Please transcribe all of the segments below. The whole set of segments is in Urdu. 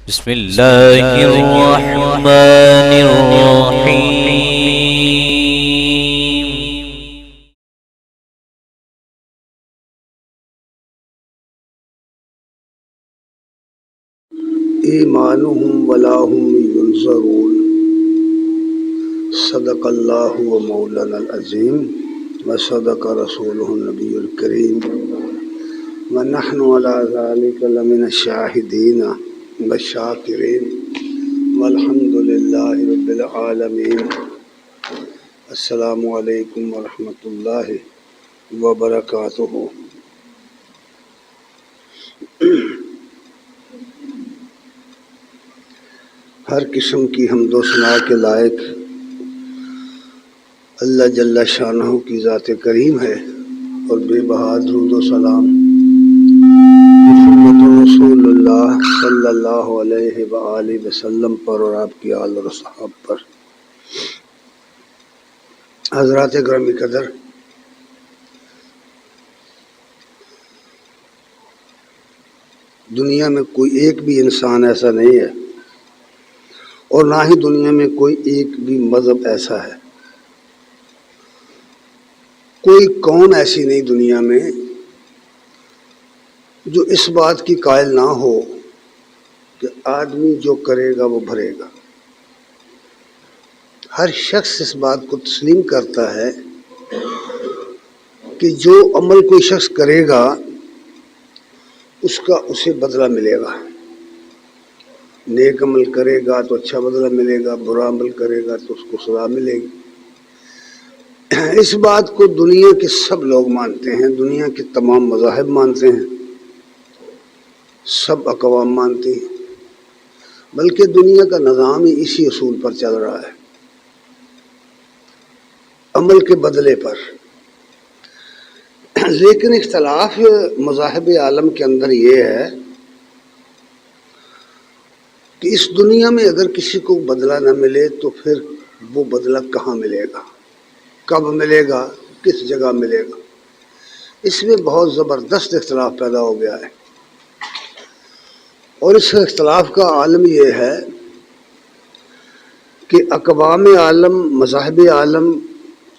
بسم الله الرحمن الرحيم. ایمانهم ولا هم ينظرون صدق اللہ و مولانا العظیم وصدق رسوله النبی الکریم ونحن على ذلك لمن الشاہدین والشاکرین والحمد للہ رب العالمین. السلام علیکم ورحمۃ اللہ وبرکاتہ. ہر قسم کی حمد و ثنا کے لائق اللہ جل شانہ کی ذات کریم ہے اور بے بہا درود و سلام محمد رسول اللہ صلی اللہ علیہ وآلہ وسلم پر اور آپ کی آل و صحاب پر. حضرات گرامی قدر، دنیا میں کوئی ایک بھی انسان ایسا نہیں ہے اور نہ ہی دنیا میں کوئی ایک بھی مذہب ایسا ہے، کوئی قوم ایسی نہیں دنیا میں جو اس بات کی قائل نہ ہو کہ آدمی جو کرے گا وہ بھرے گا. ہر شخص اس بات کو تسلیم کرتا ہے کہ جو عمل کوئی شخص کرے گا اس کا اسے بدلہ ملے گا. نیک عمل کرے گا تو اچھا بدلہ ملے گا، برا عمل کرے گا تو اس کو سزا ملے گی. اس بات کو دنیا کے سب لوگ مانتے ہیں، دنیا کے تمام مذاہب مانتے ہیں، سب اقوام مانتی ہیں، بلکہ دنیا کا نظام ہی اسی اصول پر چل رہا ہے، عمل کے بدلے پر. لیکن اختلاف مذاہب عالم کے اندر یہ ہے کہ اس دنیا میں اگر کسی کو بدلہ نہ ملے تو پھر وہ بدلہ کہاں ملے گا، کب ملے گا، کس جگہ ملے گا. اس میں بہت زبردست اختلاف پیدا ہو گیا ہے، اور اس اختلاف کا عالم یہ ہے کہ اقوام عالم، مذاہب عالم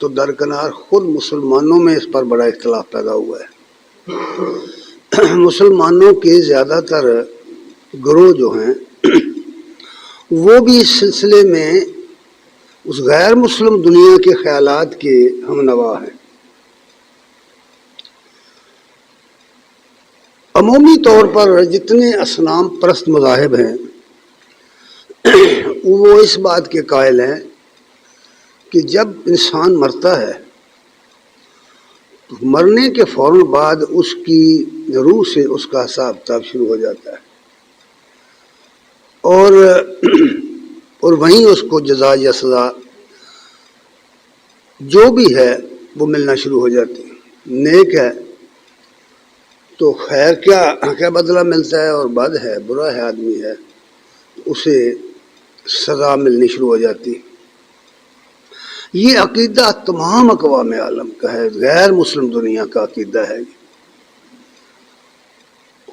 تو درکنار، خود مسلمانوں میں اس پر بڑا اختلاف پیدا ہوا ہے. مسلمانوں کے زیادہ تر گروہ جو ہیں وہ بھی اس سلسلے میں اس غیر مسلم دنیا کے خیالات کے ہم نوا ہیں. عمومی طور پر جتنے اصنام پرست مذاہب ہیں وہ اس بات کے قائل ہیں کہ جب انسان مرتا ہے تو مرنے کے فوراً بعد اس کی روح سے اس کا حساب کتاب شروع ہو جاتا ہے، اور وہیں اس کو جزا یا سزا جو بھی ہے وہ ملنا شروع ہو جاتی ہے. نیک ہے تو خیر کیا بدلہ ملتا ہے، اور بد ہے، برا ہے، آدمی ہے تو اسے سزا ملنی شروع ہو جاتی ہے. یہ عقیدہ تمام اقوام عالم کا ہے، غیر مسلم دنیا کا عقیدہ ہے.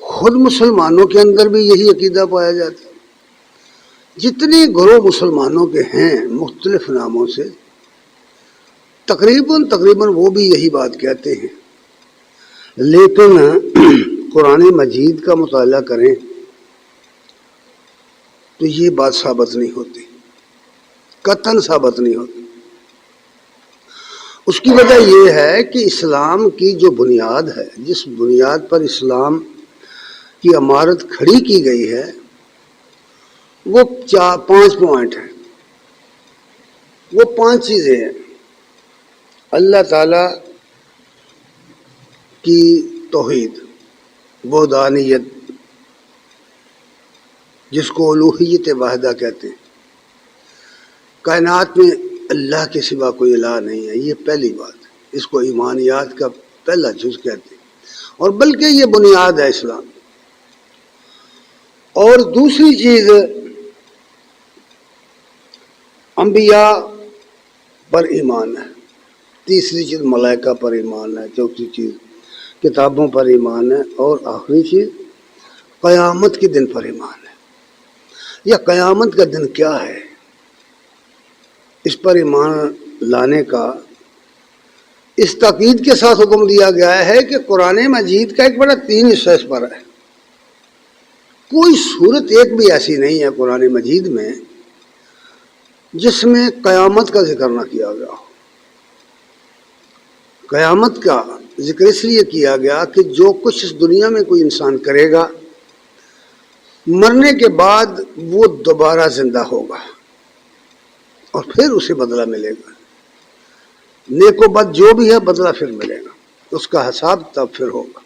خود مسلمانوں کے اندر بھی یہی عقیدہ پایا جاتا ہے. جتنے گروہ مسلمانوں کے ہیں مختلف ناموں سے، تقریباً وہ بھی یہی بات کہتے ہیں. لیکن قرآن مجید کا مطالعہ کریں تو یہ بات ثابت نہیں ہوتی، قطعاً ثابت نہیں ہوتی. اس کی وجہ یہ ہے کہ اسلام کی جو بنیاد ہے، جس بنیاد پر اسلام کی عمارت کھڑی کی گئی ہے، وہ 5 پوائنٹ ہیں، وہ 5 چیزیں ہیں. اللہ تعالیٰ کی توحید، وحدانیت، جس کو الوہیت واحدہ کہتے ہیں. کائنات میں اللہ کے سوا کوئی الہ نہیں ہے، یہ پہلی بات ہے، اس کو ایمانیات کا پہلا جز کہتے ہیں، اور بلکہ یہ بنیاد ہے اسلام. اور دوسری چیز انبیاء پر ایمان ہے، تیسری چیز ملائکہ پر ایمان ہے، چوتھی چیز کتابوں پر ایمان ہے، اور آخری چیز قیامت کے دن پر ایمان ہے. یا قیامت کا دن کیا ہے، اس پر ایمان لانے کا اس تاکید کے ساتھ حکم دیا گیا ہے کہ قرآن مجید کا ایک بڑا 3 حصہ اس پر ہے۔ کوئی صورت ایک بھی ایسی نہیں ہے قرآن مجید میں جس میں قیامت کا ذکر نہ کیا گیا ہو۔ قیامت کا ذکر اس لیے کیا گیا کہ جو کچھ اس دنیا میں کوئی انسان کرے گا، مرنے کے بعد وہ دوبارہ زندہ ہوگا اور پھر اسے بدلہ ملے گا۔ نیک و بد جو بھی ہے بدلہ پھر ملے گا، اس کا حساب تب پھر ہوگا۔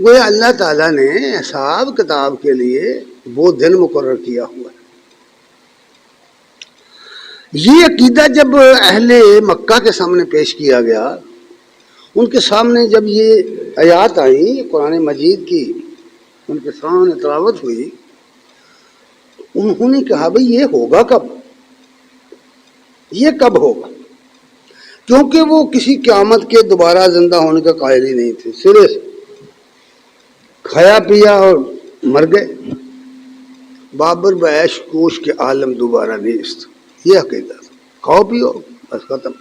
گویا اللہ تعالیٰ نے حساب کتاب کے لیے وہ دن مقرر کیا ہوا ہے۔ یہ عقیدہ جب اہل مکہ کے سامنے پیش کیا گیا، ان کے سامنے جب یہ آیات آئیں قرآن مجید کی، ان کے سامنے تلاوت ہوئی، انہوں نے کہا بھئی یہ ہوگا کب، یہ کب ہوگا؟ کیونکہ وہ کسی قیامت کے دوبارہ زندہ ہونے کا قائل ہی نہیں تھے، سرے سے کھایا پیا اور مر گئے، بابر بعیش کوش کے عالم دوبارہ نیست، یہ عقیدہ تھا، کھاؤ پیو بس ختم۔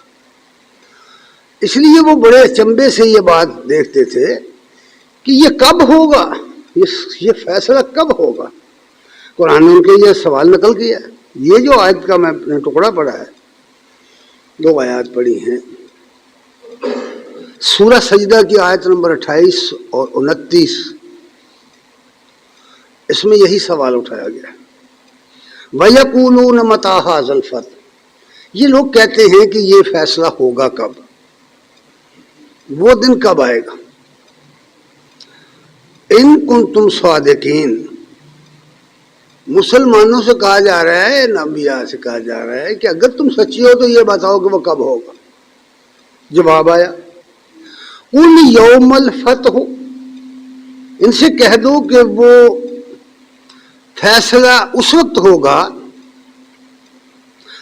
اس لیے وہ بڑے اچنبے سے یہ بات دیکھتے تھے کہ یہ کب ہوگا، یہ فیصلہ کب ہوگا۔ قرآن نے ان کے یہ سوال نقل کیا ہے۔ یہ جو آیت کا میں نے ٹکڑا پڑھا ہے، 2 آیات پڑھی ہیں، سورہ سجدہ کی آیت نمبر 28 اور 29، اس میں یہی سوال اٹھایا گیا ہے۔ وَيَقُولُونَ مَتَىٰ هَٰذَا الْفَتْحُ، یہ لوگ کہتے ہیں کہ یہ فیصلہ ہوگا کب، وہ دن کب آئے گا۔ ان کنتم صادقین، مسلمانوں سے کہا جا رہا ہے، انبیاء سے کہا جا رہا ہے کہ اگر تم سچی ہو تو یہ بتاؤ کہ وہ کب ہوگا۔ جواب آیا قُلْ یوم الفتح، ان سے کہہ دو کہ وہ فیصلہ اس وقت ہوگا،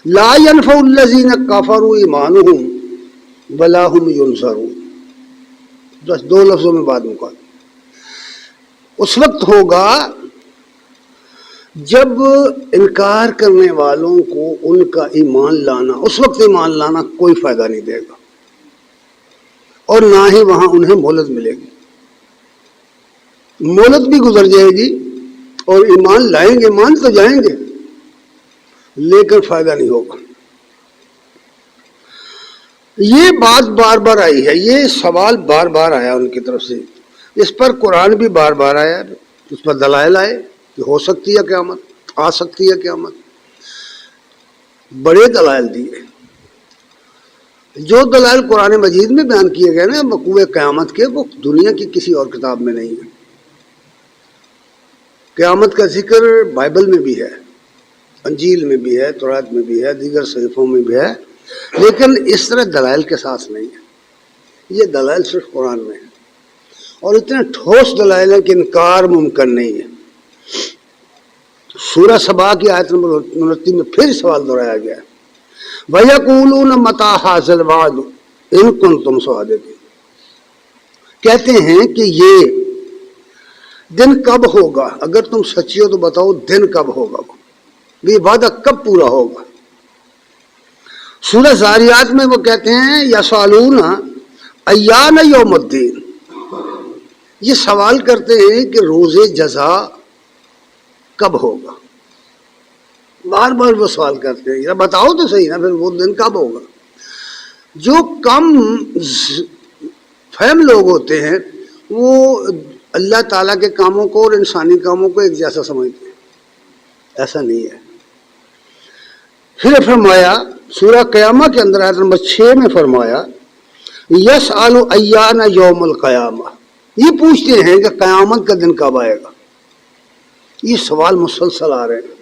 لا ينفع الذین کفروا ایمانہم ولا هم ینصرون، بس 2 لفظوں میں بات مکمل۔ اس وقت ہوگا جب انکار کرنے والوں کو ان کا ایمان لانا، اس وقت ایمان لانا کوئی فائدہ نہیں دے گا، اور نہ ہی وہاں انہیں مہلت ملے گی، مہلت بھی گزر جائے گی، اور ایمان لائیں گے، مان تو جائیں گے لیکن فائدہ نہیں ہوگا۔ یہ بات بار بار آئی ہے، یہ سوال بار بار آیا ان کی طرف سے، اس پر قرآن بھی بار بار آیا، اس پر دلائل آئے کہ ہو سکتی ہے قیامت، آ سکتی ہے قیامت، بڑے دلائل دیے۔ جو دلائل قرآن مجید میں بیان کیے گئے نا وقوع قیامت کے، وہ دنیا کی کسی اور کتاب میں نہیں ہے۔ قیامت کا ذکر بائبل میں بھی ہے، انجیل میں بھی ہے، تورات میں بھی ہے، دیگر صحیفوں میں بھی ہے، لیکن اس طرح دلائل کے ساتھ نہیں ہے۔ یہ دلائل صرف قرآن میں ہے، اور اتنے ٹھوس دلائل ہیں کہ انکار ممکن نہیں ہے۔ سورہ سبا کی آیت نمبر 29 میں پھر سوال دہرایا گیا ہے، وَيَقُولُونَ مَتَىٰ هَٰذَا الْوَعْدُ إِن كُنتُمْ صَادِقِينَ، کہتے ہیں کہ یہ دن کب ہوگا، اگر تم سچی ہو تو بتاؤ دن کب ہوگا، یہ وعدہ کب پورا ہوگا۔ سورہ زاریات میں وہ کہتے ہیں یسألون ایان یوم الدین، یہ سوال کرتے ہیں کہ روز جزا کب ہوگا، بار بار وہ سوال کرتے ہیں، یا بتاؤ تو صحیح نا پھر وہ دن کب ہوگا۔ جو کم فہم لوگ ہوتے ہیں وہ اللہ تعالیٰ کے کاموں کو اور انسانی کاموں کو ایک جیسا سمجھتے ہیں، ایسا نہیں ہے۔ پھر فرمایا سورہ قیامہ کے اندر آیت نمبر 6 میں فرمایا یسأل ایان یوم القیامہ، یہ پوچھتے ہیں کہ قیامت کا دن کب آئے گا۔ یہ سوال مسلسل آ رہے ہیں۔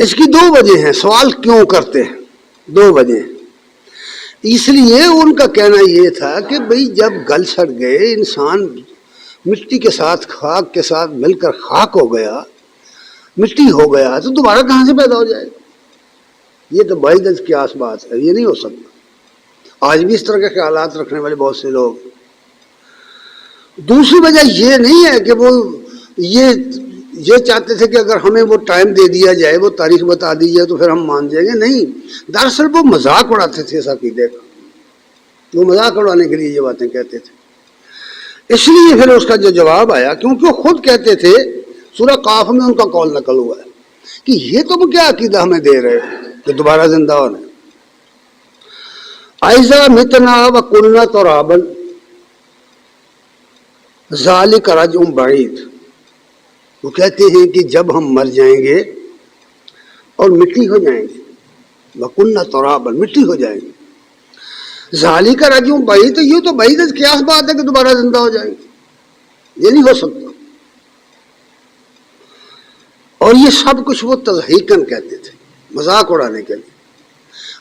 اس کی 2 وجہ ہیں، سوال کیوں کرتے ہیں، 2 وجہ ہیں۔ اس لیے ان کا کہنا یہ تھا کہ بھئی جب گل سڑ گئے، انسان مٹی کے ساتھ خاک کے ساتھ مل کر خاک ہو گیا، مٹی ہو گیا، تو دوبارہ کہاں سے پیدا ہو جائے گا۔ یہ تو بعید القیاس بات ہے، یہ نہیں ہو سکتا۔ آج بھی اس طرح کے خیالات رکھنے والے بہت سے لوگ۔ دوسری وجہ یہ نہیں ہے کہ وہ یہ چاہتے تھے کہ اگر ہمیں وہ ٹائم دے دیا جائے، وہ تاریخ بتا دی جائے تو پھر ہم مان جائیں گے. نہیں، دراصل وہ مذاق اڑاتے تھے اس عقیدے کا، وہ مذاق اڑانے کے لیے یہ باتیں کہتے تھے. اس لیے پھر اس کا جو جواب آیا، کیونکہ وہ خود کہتے تھے، سورہ قاف میں ان کا قول نقل ہوا ہے کہ یہ تم کیا عقیدہ ہمیں دے رہے ہو کہ دوبارہ زندہ ہونا. اَإِذَا مِتْنَا وَكُنَّا تُرَابًا ذَلِكَ رَجْعٌ بَعِيدٌ. وہ کہتے ہیں کہ جب ہم مر جائیں گے اور مٹی ہو جائیں گے، وَكُنَّا تُرَابًا، مٹی ہو جائیں گے، ذَلِكَ رَجْعٌ بَعِيدٌ، تو یہ تو بعید ہے، کیا بات ہے کہ دوبارہ زندہ ہو جائیں گے، یہ نہیں ہو سکتا. اور یہ سب کچھ وہ تضحیکاً کہتے تھے، مذاق اڑانے کے لیے.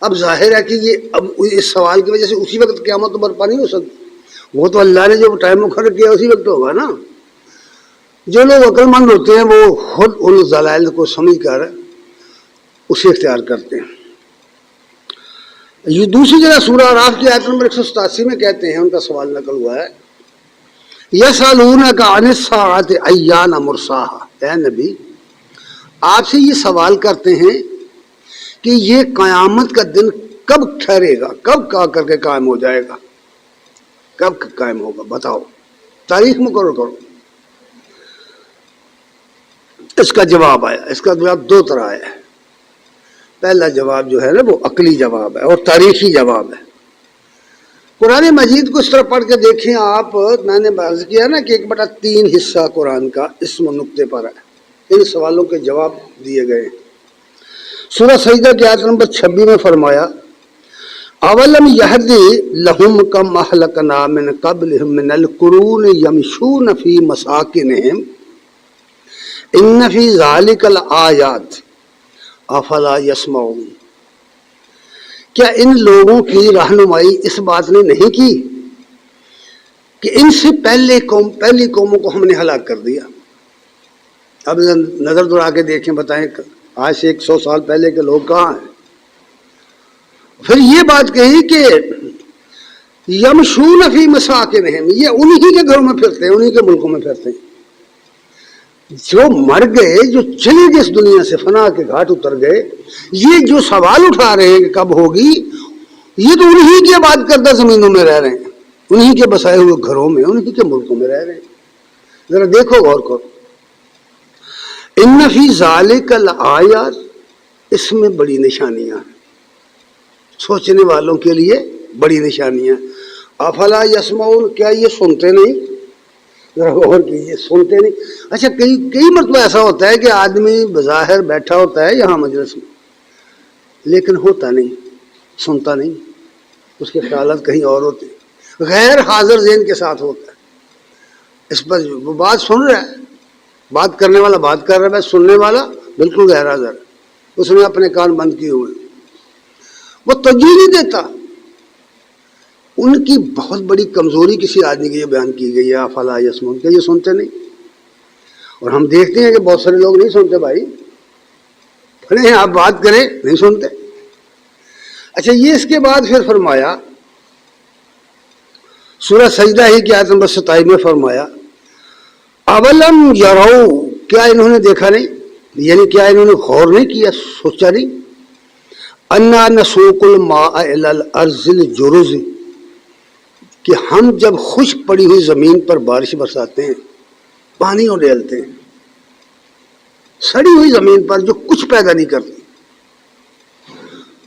اب ظاہر ہے کہ یہ اب اس سوال کی وجہ سے اسی وقت قیامت تو برپا نہیں ہو سکتی. وہ تو اللہ نے جو ٹائم مقرر کیا اسی وقت ہوگا نا. جو لوگ عقل مند ہوتے ہیں وہ خود ان ضلال کو سمجھ کر اسے اختیار کرتے ہیں. یہ دوسری جگہ سورہ اعراف کی آیت نمبر 187 میں کہتے ہیں، ان کا سوال نقل ہوا ہے، یسألونک عن الساعۃ ایان مرساھا. اے نبی، آپ سے یہ سوال کرتے ہیں کہ یہ قیامت کا دن کب ٹھہرے گا، کب کا کر کے قائم ہو جائے گا، کب قائم ہوگا، بتاؤ، تاریخ مقرر کرو. اس کا جواب آیا، اس کا جواب دو طرح ہے. پہلا جواب جو ہے نا وہ عقلی جواب ہے اور تاریخی جواب ہے. قرآن مجید کو اس طرح پڑھ کے دیکھیں آپ، میں نے عرض کیا نا کہ 1/3 حصہ قرآن کا اسم و نقطے پر ہے. ان سوالوں کے جواب دیے گئے ہیں. سورہ سجدہ کی آیت نمبر 26 میں فرمایا، اولم یہدی لہم کم اہلکنا من قبلہم من القرون یمشون فی مساکنہم ان فی ذالک الآیات افلا یسمعون. کیا ان لوگوں کی رہنمائی اس بات نے نہیں کی کہ ان سے پہلی قوموں کو ہم نے ہلاک کر دیا. اب نظر دوڑا کے دیکھیں، بتائیں آج سے 100 سال پہلے کے لوگ کہاں ہیں. پھر یہ بات کہی کہ یمشون فی مساکنہم، یہ انہی کے گھروں میں پھرتے ہیں، انہی کے ملکوں میں پھرتے ہیں. جو مر گئے، جو چلے گئے اس دنیا سے، فنا کے گھاٹ اتر گئے، یہ جو سوال اٹھا رہے ہیں کہ کب ہوگی، یہ تو انہی کے آباد کردہ زمینوں میں رہ رہے ہیں، انہی کے بسائے ہوئے گھروں میں، انہی کے ملکوں میں رہ رہے ہیں. ذرا دیکھو، غور کرو. ان فی ذالک الآیات، اس میں بڑی نشانیاں ہیں، سوچنے والوں کے لیے بڑی نشانیاں. افلا یسمعون، کیا یہ سنتے نہیں؟ ذرا غور کیجیے، سنتے نہیں. اچھا، کئی مرتبہ ایسا ہوتا ہے کہ آدمی بظاہر بیٹھا ہوتا ہے یہاں مجلس میں، لیکن ہوتا نہیں، سنتا نہیں، اس کے خیالات کہیں اور ہوتے ہیں، غیر حاضر ذہن کے ساتھ ہوتا ہے. اس پر وہ بات سن رہا ہے، بات کرنے والا بات کر رہا ہے، سننے والا بالکل غیر حاضر ہے، اس نے اپنے کان بند کیے ہوئے، وہ توجہ نہیں دیتا. ان کی بہت بڑی کمزوری کسی آدمی کی یہ بیان کی گئی ہے، افلا یسمعون، کہ یہ سنتے نہیں. اور ہم دیکھتے ہیں کہ بہت سارے لوگ نہیں سنتے بھائی، بھلے آپ بات کریں نہیں سنتے. اچھا، یہ اس کے بعد پھر فرمایا سورہ سجدہ ہی کی آیت نمبر 27 میں فرمایا، اولم یرو، کیا انہوں نے دیکھا نہیں، یعنی کیا انہوں نے غور نہیں کیا، سوچا نہیں، انا نسوق الماء الی الارض الجرز، کہ ہم جب خشک پڑی ہوئی زمین پر بارش برساتے ہیں، پانی اور ڈالتے ہیں، سڑی ہوئی زمین پر جو کچھ پیدا نہیں کرتی،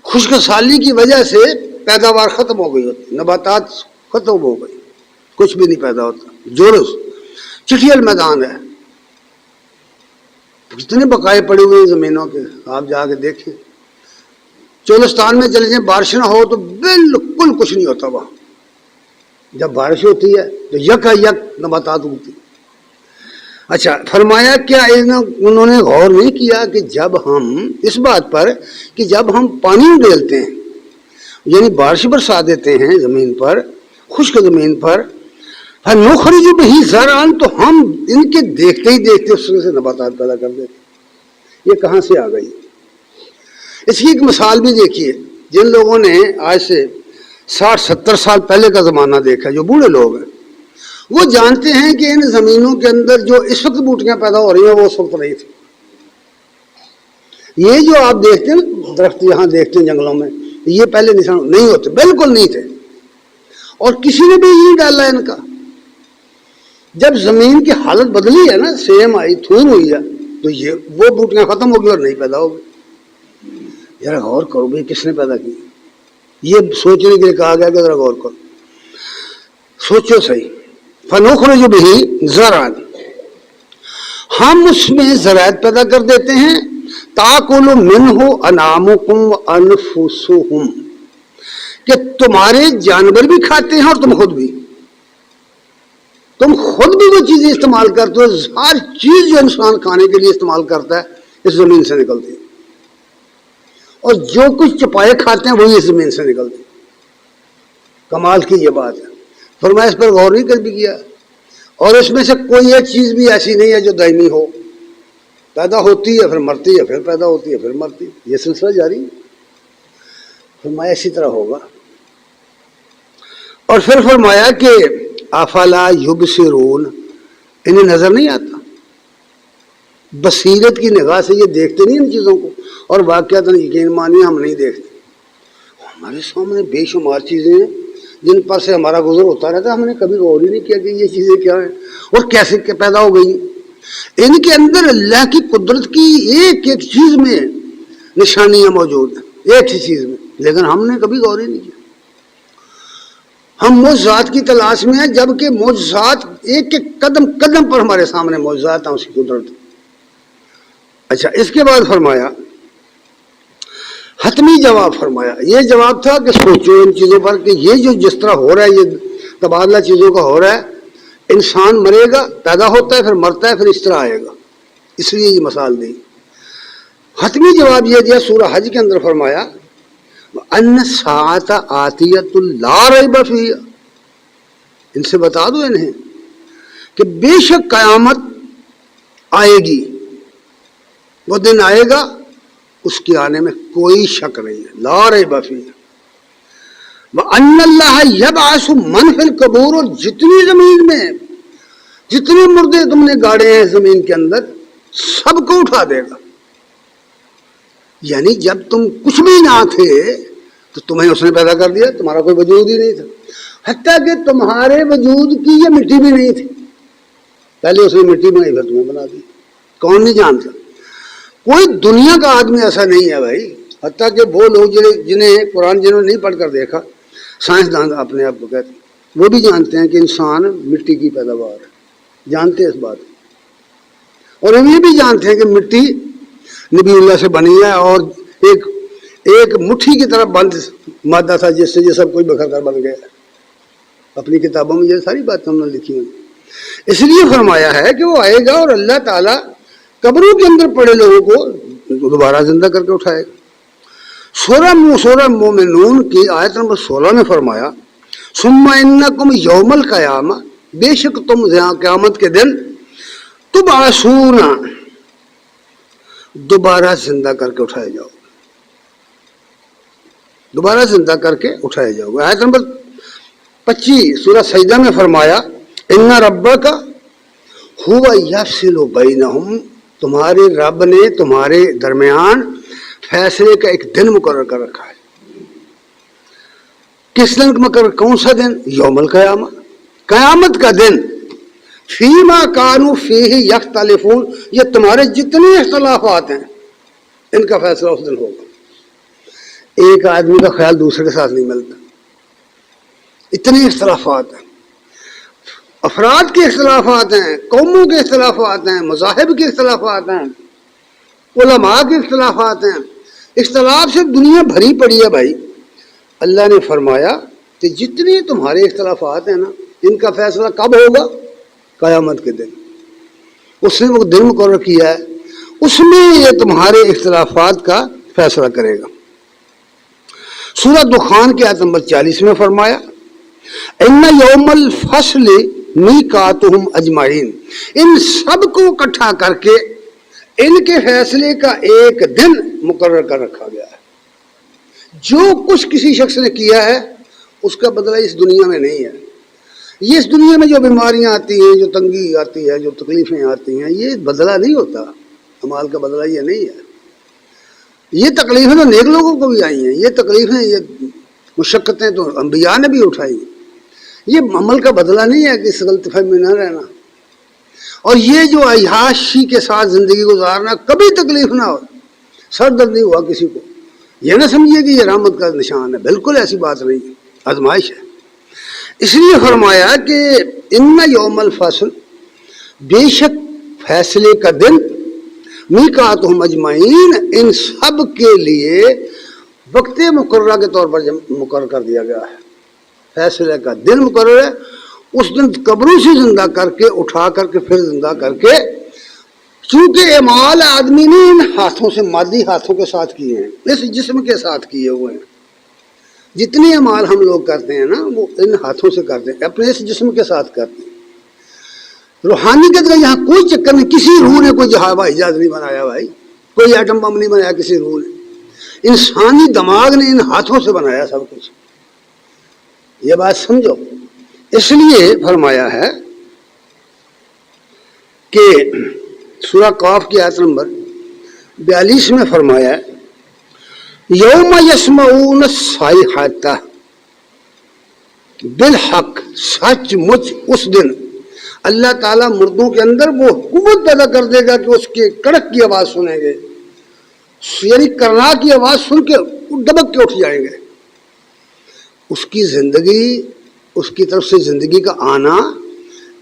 خشک سالی کی وجہ سے پیداوار ختم ہو گئی ہوتی، نباتات ختم ہو گئی، کچھ بھی نہیں پیدا ہوتا. جرز چٹھیل میدان ہے، کتنے بقائے پڑے ہوئے زمینوں کے، آپ جا کے دیکھیں. چولستان میں چلے جائیں، بارش نہ ہو تو بالکل کچھ نہیں ہوتا وہاں. جب بارش ہوتی ہے تو یکا یک نباتات اگتی. اچھا، فرمایا کیا انہوں نے غور نہیں کیا کہ جب ہم اس بات پر کہ جب ہم پانی ڈالتے ہیں، یعنی بارش برسا دیتے ہیں زمین پر، خشک زمین پر، نخرج بہ زرعا، تو ہم ان کے دیکھتے ہی دیکھتے اس سے نباتات پیدا کر دیتے. یہ کہاں سے آ گئی؟ اس کی ایک مثال بھی دیکھیے. جن لوگوں نے آج سے 60-70 سال پہلے کا زمانہ دیکھا، جو بوڑھے لوگ ہیں، وہ جانتے ہیں کہ ان زمینوں کے اندر جو اس وقت بوٹیاں پیدا ہو رہی ہیں وہ اس وقت نہیں تھی. یہ جو آپ دیکھتے ہیں درخت یہاں دیکھتے ہیں جنگلوں میں، یہ پہلے نشان نہیں ہوتے، بالکل نہیں تھے، اور کسی نے بھی یہ ڈالا ان کا. جب زمین کی حالت بدلی ہے نا، سیم آئی تھوڑ ہوئی ہے، تو یہ وہ بوٹیاں ختم ہو گئی اور نہیں پیدا ہو گئی. ذرا غور کرو بھائی کس نے پیدا کی؟ یہ سوچنے کے لیے کہا گیا کہ ذرا غور کرو، سوچو صحیح. فنخرج به زرعا، ہم اس میں زراعت پیدا کر دیتے ہیں. تاکل منہ انعامکم وانفسہم، کہ تمہارے جانور بھی کھاتے ہیں اور تم خود بھی وہ چیزیں استعمال کرتے ہو. ہر چیز جو انسان کھانے کے لیے استعمال کرتا ہے اس زمین سے نکلتی ہے، اور جو کچھ چپائے کھاتے ہیں وہی اس زمین سے نکلتے ہیں. کمال کی یہ بات ہے. فرمایا اس پر غور نہیں کر بھی کیا، اور اس میں سے کوئی ایک چیز بھی ایسی نہیں ہے جو دائمی ہو. پیدا ہوتی ہے پھر مرتی ہے، پھر پیدا ہوتی ہے پھر مرتی ہے، یہ سلسلہ جاری ہے. فرمایا اسی طرح ہوگا. اور پھر فرمایا کہ افلا یبصرون، انہیں نظر نہیں آتا؟ بصیرت کی نگاہ سے یہ دیکھتے نہیں ان چیزوں کو، اور واقعات یقین مانیے ہم نہیں دیکھتے. ہمارے سامنے بے شمار چیزیں ہیں جن پر سے ہمارا گزر ہوتا رہتا ہے، ہم نے کبھی غور ہی نہیں کیا کہ یہ چیزیں کیا ہیں اور کیسے پیدا ہو گئی. ان کے اندر اللہ کی قدرت کی ایک ایک چیز میں نشانیاں موجود ہیں، ایک ہی چیز میں، لیکن ہم نے کبھی غور ہی نہیں کیا. ہم معجزات کی تلاش میں ہیں، جبکہ معجزات ایک ایک قدم قدم پر ہمارے سامنے معجزات ہیں اس کی قدرت. اچھا، اس کے بعد فرمایا حتمی جواب. فرمایا یہ جواب تھا کہ سوچو ان چیزوں پر کہ یہ جو جس طرح ہو رہا ہے، یہ تبادلہ چیزوں کا ہو رہا ہے. انسان مرے گا، پیدا ہوتا ہے، پھر مرتا ہے، پھر اس طرح آئے گا. اس لیے یہ مثال دی. حتمی جواب یہ دیا سورہ حج کے اندر. فرمایا ان الساعۃ آتیۃ لا ریب فیہا، ان سے بتا دو انہیں کہ بے شک قیامت آئے گی، وہ دن آئے گا اس کے آنے میں کوئی شک نہیں ہے. لا ریب فیہا. وَأَنَّ اللَّهَ يَبْعَثُ مَنْ فِي الْقُبُورِ، اور جتنی زمین میں جتنے مردے تم نے گاڑے ہیں زمین کے اندر سب کو اٹھا دے گا. یعنی جب تم کچھ بھی نہ تھے تو تمہیں اس نے پیدا کر دیا، تمہارا کوئی وجود ہی نہیں تھا. حتیٰ کہ تمہارے وجود کی یہ مٹی بھی نہیں تھی، پہلے اس نے مٹی بنائی پھر تمہیں بنا دی. کون نہیں جانتا؟ کوئی دنیا کا آدمی ایسا نہیں ہے بھائی. حتیٰ کہ وہ لوگ جنہیں قرآن جنہوں نے نہیں پڑھ کر دیکھا، سائنسدان اپنے آپ کو کہتے ہیں، وہ بھی جانتے ہیں کہ انسان مٹی کی پیداوار ہے، جانتے ہیں اس بات. اور ہم یہ بھی جانتے ہیں کہ مٹی نبی اللہ سے بنی ہے، اور ایک مٹھی کی طرف بند مادہ تھا جس سے یہ سب کچھ بکھر کر بن گیا. اپنی کتابوں میں یہ ساری باتیں ہم نے لکھی ہیں. اس لیے فرمایا ہے کہ وہ آئے گا اور اللہ تعالیٰ قبروں کے اندر پڑے لوگوں کو دوبارہ زندہ کر کے اٹھائے گا. سورہ مومنون کی آیت نمبر 16 میں فرمایا ثم انکم یوم القیامہ، بے شک تم قیامت کے دن تبعثون، دوبارہ زندہ کر کے اٹھائے جاؤ گے، دوبارہ زندہ کر کے اٹھائے جاؤ گے. آیت نمبر 25 سورہ سجدہ میں فرمایا ان ربک ھو یفصل بینہم، تمہارے رب نے تمہارے درمیان فیصلے کا ایک دن مقرر کر رکھا ہے. کس دن مقرر؟ کون سا دن؟ یوم القیامہ، قیامت کا دن. فیما کانوا فیہ یختلفون، یہ تمہارے جتنے اختلافات ہیں ان کا فیصلہ اس دن ہوگا. ایک آدمی کا خیال دوسرے کے ساتھ نہیں ملتا، اتنے اختلافات ہیں. افراد کے اختلافات ہیں، قوموں کے اختلافات ہیں، مذاہب کے اختلافات ہیں، علماء کے اختلافات ہیں. اختلاف سے دنیا بھری پڑی ہے بھائی. اللہ نے فرمایا کہ جتنے تمہارے اختلافات ہیں نا، ان کا فیصلہ کب ہوگا؟ قیامت کے دن. اس نے وہ دن مقرر کیا ہے، اس میں یہ تمہارے اختلافات کا فیصلہ کرے گا. سورہ دخان کی آیت نمبر 40 میں فرمایا ان یوم الفصل میقاتہم اجمعین، ان سب کو اکٹھا کر کے ان کے فیصلے کا ایک دن مقرر کر رکھا گیا ہے. جو کچھ کسی شخص نے کیا ہے اس کا بدلہ اس دنیا میں نہیں ہے. یہ اس دنیا میں جو بیماریاں آتی ہیں، جو تنگی آتی ہے، جو تکلیفیں آتی ہیں، یہ بدلہ نہیں ہوتا، اعمال کا بدلہ یہ نہیں ہے۔ یہ تکلیفیں تو نیک لوگوں کو بھی آئی ہیں، یہ تکلیفیں، یہ مشقتیں تو انبیاء نے بھی اٹھائی ہیں۔ یہ عمل کا بدلہ نہیں ہے کہ اس غلط فہمی میں نہ رہنا، اور یہ جو عیاشی کے ساتھ زندگی گزارنا، کبھی تکلیف نہ ہو، سر درد نہیں ہوا کسی کو، یہ نہ سمجھیے کہ یہ رحمت کا نشان ہے، بالکل ایسی بات نہیں ہے، آزمائش ہے۔ اس لیے فرمایا کہ ان یوم الفصل، بے شک فیصلے کا دن، میقاتہم اجمعین، ان سب کے لیے وقت مقررہ کے طور پر مقرر کر دیا گیا ہے۔ فیصلے کا دن مقرر ہے، اس دن قبروں سے زندہ کر کے، اٹھا کر کے پھر زندہ کر کے، چونکہ اعمال آدمی نے ان ہاتھوں سے، مادی ہاتھوں کے ساتھ کیے ہیں، اس جسم کے ساتھ کیے ہوئے ہیں۔ جتنے اعمال ہم لوگ کرتے ہیں نا، وہ ان ہاتھوں سے کرتے ہیں، اپنے اس جسم کے ساتھ کرتے ہیں۔ روحانیت کا یہاں کوئی چکر نہیں، کسی روح نے کوئی ہوائی جہاز نہیں بنایا بھائی، کوئی ایٹم بم نہیں بنایا کسی روح نے، انسانی دماغ نے ان ہاتھوں سے بنایا سب کچھ، یہ بات سمجھو۔ اس لیے فرمایا ہے کہ سورہ قاف کی آیت نمبر 42 میں فرمایا ہے، یوم یسمعون الصیحۃ بالحق، سچ مچ اس دن اللہ تعالیٰ مردوں کے اندر وہ قوت پیدا کر دے گا کہ اس کے کڑک کی آواز سنیں گے، یعنی کرنا کی آواز سن کے دبک کے اٹھ جائیں گے۔ اس کی زندگی، اس کی طرف سے زندگی کا آنا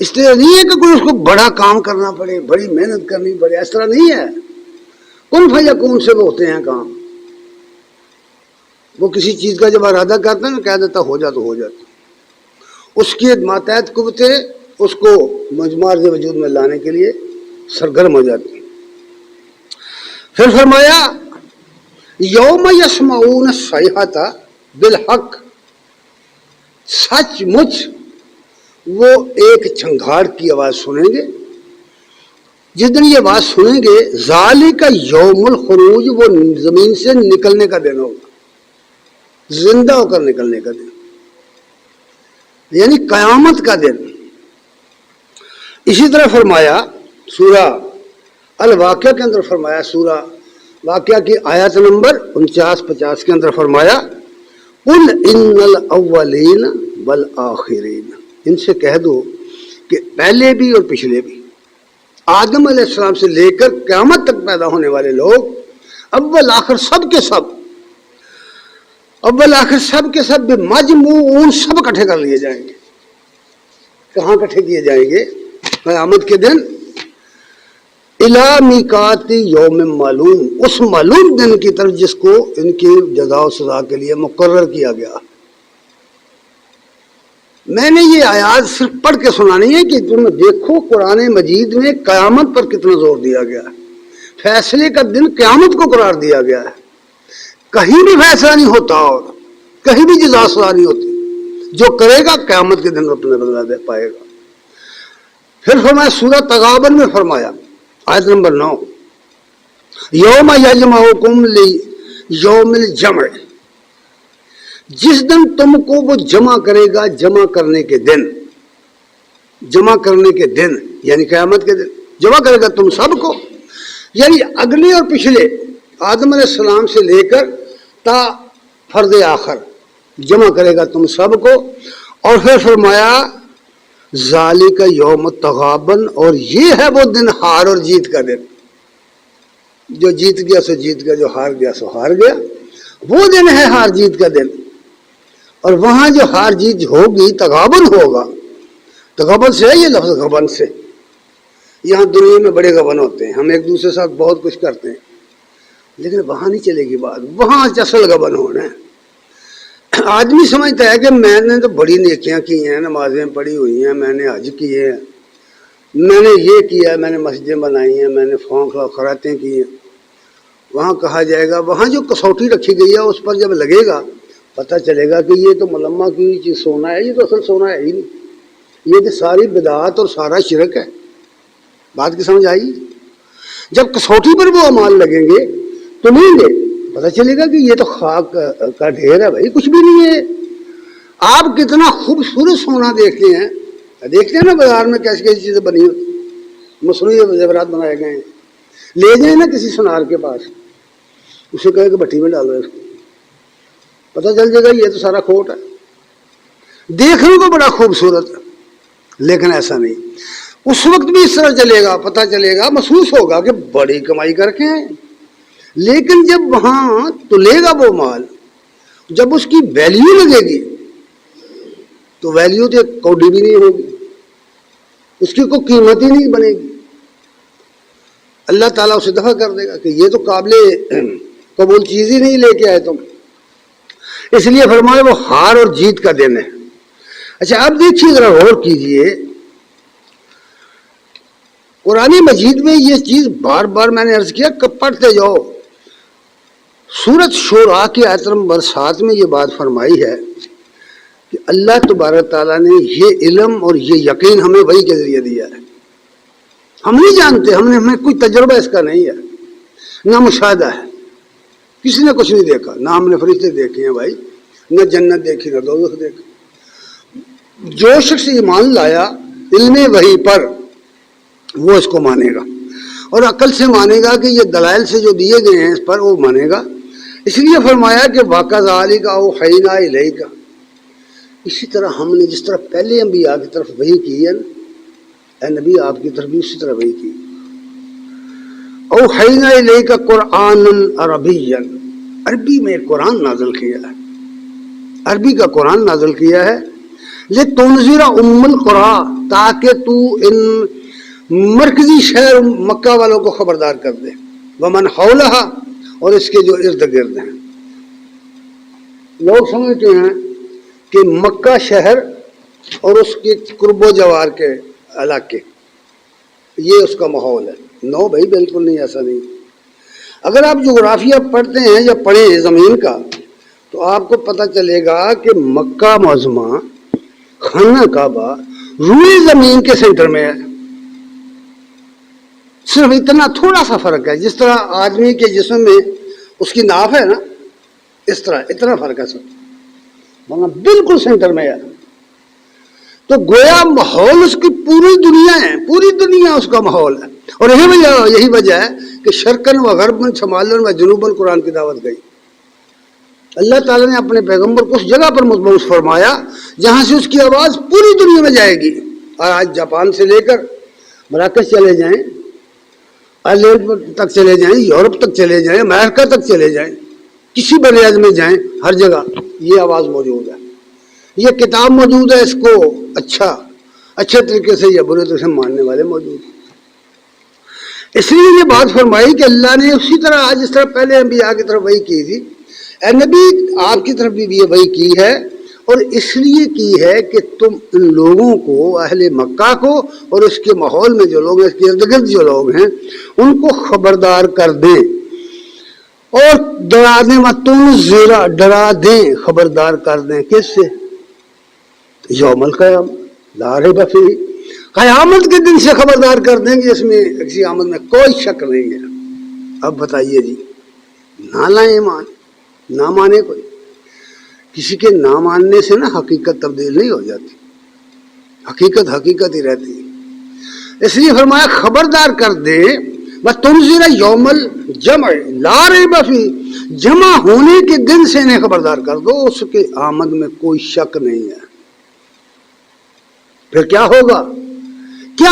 اس طرح نہیں ہے کہ کوئی اس کو بڑا کام کرنا پڑے، بڑی محنت کرنی پڑے، اس طرح نہیں ہے۔ کن فیکون سے وہ ہوتے ہیں کام، وہ کسی چیز کا جب ارادہ کرتا ہے نا، کہہ دیتا ہو جا تو ہو جاتا، اس کی ماتحت قوتیں اس کو مجموعہ وجود میں لانے کے لیے سرگرم ہو جاتی ہیں۔ پھر فرمایا یوم یسمعون الصیحۃ بالحق، سچ مچ وہ ایک چنگھاڑ کی آواز سنیں گے۔ جس دن یہ بات سنیں گے، ذالک یوم الخروج، وہ زمین سے نکلنے کا دن ہوگا، زندہ ہو کر نکلنے کا دن، یعنی قیامت کا دن۔ اسی طرح فرمایا سورہ الواقعہ کے اندر، فرمایا سورہ واقعہ کی آیت نمبر 49-50 کے اندر فرمایا، قل ان الاولین والآخرین، ان سے کہہ دو کہ پہلے بھی اور پچھلے بھی، آدم علیہ السلام سے لے کر قیامت تک پیدا ہونے والے لوگ، اول آخر سب کے سب، اول آخر سب کے سب بمجموعون، سب اکٹھے کر لیے جائیں گے۔ کہاں اکٹھے کیے جائیں گے؟ قیامت کے دن، الی میقات یوم معلوم، اس معلوم دن کی طرف جس کو ان کی جزا و سزا کے لیے مقرر کیا گیا۔ میں نے یہ آیات صرف پڑھ کے سنانی ہے کہ تم دیکھو قرآن مجید میں قیامت پر کتنا زور دیا گیا ہے، فیصلے کا دن قیامت کو قرار دیا گیا ہے، کہیں بھی فیصلہ نہیں ہوتا اور کہیں بھی جزا سزا نہیں ہوتی، جو کرے گا قیامت کے دن اپنے بدلہ دے پائے گا۔ پھر فرمایا سورہ تغابن میں فرمایا آیت نمبر 9، یوم یجمعکم لیوم الجمع، جس دن تم کو وہ جمع کرے گا، جمع کرنے کے دن، جمع کرنے کے دن یعنی قیامت کے دن جمع کرے گا تم سب کو، یعنی اگلے اور پچھلے آدم علیہ السلام سے لے کر تا فرد آخر جمع کرے گا تم سب کو۔ اور پھر فرمایا ذالک یوم التغابن، اور یہ ہے وہ دن ہار اور جیت کا دن، جو جیت گیا سو جیت گیا، جو ہار گیا سو ہار گیا، وہ دن ہے ہار جیت کا دن۔ اور وہاں جو ہار جیت ہوگی تغابن ہوگا، تغابن سے ہے یہ لفظ، غبن سے، یہاں دنیا میں بڑے غبن ہوتے ہیں، ہم ایک دوسرے ساتھ بہت کچھ کرتے ہیں، لیکن وہاں نہیں چلے گی بات، وہاں اصل غبن ہونا ہے۔ آدمی سمجھتا ہے کہ میں نے تو بڑی نیکیاں کی ہیں، نمازیں پڑھی ہوئی ہیں، میں نے حج کیے ہیں، میں نے یہ کیا ہے، میں نے مسجدیں بنائی ہیں، میں نے خیراتیں کی ہیں۔ وہاں کہا جائے گا، وہاں جو کسوٹی رکھی گئی ہے اس پر جب لگے گا پتہ چلے گا کہ یہ تو ملمہ کی چیز سونا ہے، یہ تو اصل سونا ہے ہی نہیں، یہ تو ساری بدعات اور سارا شرک ہے۔ بات کی سمجھ آئی؟ جب کسوٹی پر وہ اعمال لگیں گے تو نہیں گے، پتہ چلے گا کہ یہ تو خاک کا ڈھیر ہے بھائی، کچھ بھی نہیں ہے۔ آپ کتنا خوبصورت سونا دیکھتے ہیں دیکھتے ہیں نا بازار میں کیسی کیسی چیزیں بنی ہوتی، مصنوعی زیورات بنائے گئے ہیں. لے جائیں نا کسی سونار کے پاس، اسے کہے کہ بھٹی میں ڈالو اس کو، پتہ چل جائے گا یہ تو سارا کھوٹ ہے. دیکھنے کو بڑا خوبصورت ہے لیکن ایسا نہیں. اس وقت بھی اس طرح چلے گا، پتہ چلے گا، محسوس ہوگا کہ بڑی کمائی کر کے ہیں. لیکن جب وہاں تو لے گا وہ مال، جب اس کی ویلیو لگے گی تو ویلیو تو ایک کوڈی بھی نہیں ہوگی، اس کی کوئی قیمت ہی نہیں بنے گی. اللہ تعالیٰ اسے دفع کر دے گا کہ یہ تو قابل قبول چیز ہی نہیں لے کے آئے تم. اس لیے فرمایا وہ ہار اور جیت کا دن ہے. اچھا اب دیکھیے ذرا غور کیجئے، قرآن مجید میں یہ چیز بار بار میں نے عرض کیا کہ پڑھتے جاؤ. سورۃ شورى کی آیت نمبر 7 میں یہ بات فرمائی ہے کہ اللہ تبارک تعالیٰ نے یہ علم اور یہ یقین ہمیں وحی کے ذریعے دیا ہے. ہم نہیں جانتے، ہمیں کوئی تجربہ اس کا نہیں ہے، نہ مشاہدہ ہے، کسی نے کچھ نہیں دیکھا، نہ ہم نے فرشتے دیکھے ہیں بھائی، نہ جنت دیکھی نہ دوزخ دیکھا. جو شخص ایمان لایا علم وحی پر وہ اس کو مانے گا اور عقل سے مانے گا کہ یہ دلائل سے جو دیے گئے ہیں اس پر وہ مانے گا. اس لیے فرمایا کہ وَكَذَلِكَ أَوْحَيْنَا إِلَيْكَ، اسی طرح ہم نے جس طرح پہلے انبیاء کی طرف وحی کی ہے، اے نبی آپ کی طرف بھی اسی طرح وحی کی. أَوْحَيْنَا إِلَيْكَ قُرْآنًا عَرَبِيًّا، عربی میں قرآن نازل کیا ہے، عربی کا قرآن نازل کیا ہے. لِتُنذِرَ أُمَّ الْقُرَىٰ، تاکہ تو ان مرکزی شہر مکہ والوں کو خبردار کر دے، وَمَنْ حَوْلَهَا، اور اس کے جو ارد گرد ہیں. لوگ سمجھتے ہیں کہ مکہ شہر اور اس کے قرب و جوار کے علاقے یہ اس کا ماحول ہے. نو بھائی بالکل نہیں، ایسا نہیں. اگر آپ جغرافیہ پڑھتے ہیں یا پڑھیں زمین کا تو آپ کو پتہ چلے گا کہ مکہ معظمہ، خانہ کعبہ روئی زمین کے سینٹر میں ہے. صرف اتنا تھوڑا سا فرق ہے، جس طرح آدمی کے جسم میں اس کی ناف ہے نا، اس طرح اتنا فرق ہے سب، ورنہ بالکل سینٹر میں ہے. تو گویا ماحول اس کی پوری دنیا ہے، پوری دنیا اس کا ماحول ہے. اور یہی وجہ ہے کہ شرقن و غربن، شمالن و جنوبن قرآن کی دعوت گئی. اللہ تعالیٰ نے اپنے پیغمبر کو اس جگہ پر مبعوث فرمایا جہاں سے اس کی آواز پوری دنیا میں جائے گی. اور آج جاپان سے لے کر مراکش چلے جائیں، آئرلینڈ تک چلے جائیں، یورپ تک چلے جائیں، امریکہ تک چلے جائیں، کسی بر اعظم میں جائیں، ہر جگہ یہ آواز موجود ہے، یہ کتاب موجود ہے. اس کو اچھے طریقے سے یا برے طریقے سے ماننے والے موجود ہیں. اس لیے یہ بات فرمائی کہ اللہ نے اسی طرح جس طرح پہلے انبیاء کی طرف وحی کی تھی، اے نبی آپ کی طرف بھی یہ وحی کی ہے. اور اس لیے کی ہے کہ تم ان لوگوں کو، اہل مکہ کو اور اس کے ماحول میں جو لوگ ہیں، اس کے ارد گرد جو لوگ ہیں، ان کو خبردار کر دیں اور ڈرا دیں. وَتُنذِرَ، ڈرا دیں، خبردار کر دیں. کس سے؟ یوم القیامہ لا ریب فیہ، قیامت کے دن سے خبردار کر دیں گے، اس میں کسی آمد میں کوئی شک نہیں ہے. اب بتائیے جی، نہ لائیں ایمان، نہ مانے کوئی. کسی کے نہ ماننے سے نا حقیقت تبدیل نہیں ہو جاتی، حقیقت ہی رہتی ہے. اس لیے فرمایا خبردار کر دے. وَتُنذِرَ یوم الجمع لا ریب فیہ، جمع ہونے کے دن سے انہیں خبردار کر دو، اس کے آمد میں کوئی شک نہیں ہے. پھر کیا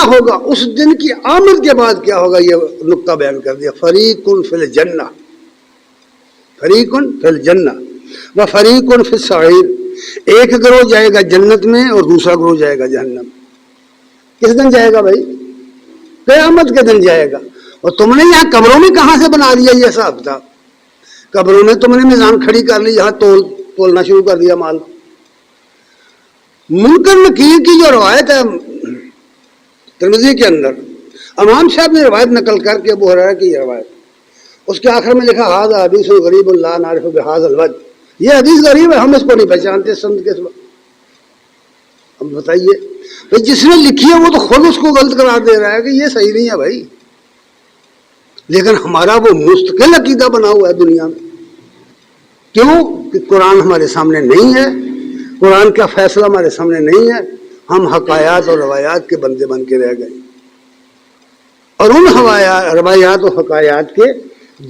ہوگا اس دن کی آمد کے بعد کیا ہوگا، یہ نقطہ بیان کر دیا. فریقٌ فی الجنہ، فریقٌ فی الجنہ و فریقٌ فی السعیر، ایک گروہ جائے گا جنت میں اور دوسرا گروہ جائے گا جہنم. کس دن جائے گا بھائی؟ قیامت کے دن جائے گا. اور تم نے یہاں قبروں میں کہاں سے بنا دیا یہ حساب تھا؟ قبروں میں تم نے میزان کھڑی کر لی، یہاں تولنا شروع کر دیا مال. منکر نکیر کی جو روایت ہے ترمذی کے اندر، امام صاحب نے روایت نقل کر کے، ابو ہریرہ کی یہ روایت، اس کے آخر میں لکھا ھذا حدیث غریب لا نعرف بھذا الوجہ، یہ حدیث غریب ہے، ہم اس کو نہیں پہچانتے سند کے سوا. اب بتائیے، جس نے لکھی ہے وہ تو خود اس کو غلط قرار دے رہا ہے کہ یہ صحیح نہیں ہے بھائی. لیکن ہمارا وہ مستقل عقیدہ بنا ہوا ہے دنیا میں. کیوں کہ قرآن ہمارے سامنے نہیں ہے، قرآن کا فیصلہ ہمارے سامنے نہیں ہے. ہم حکایات اور روایات کے بندے بن کے رہ گئے، اور ان روایات و حکایات کے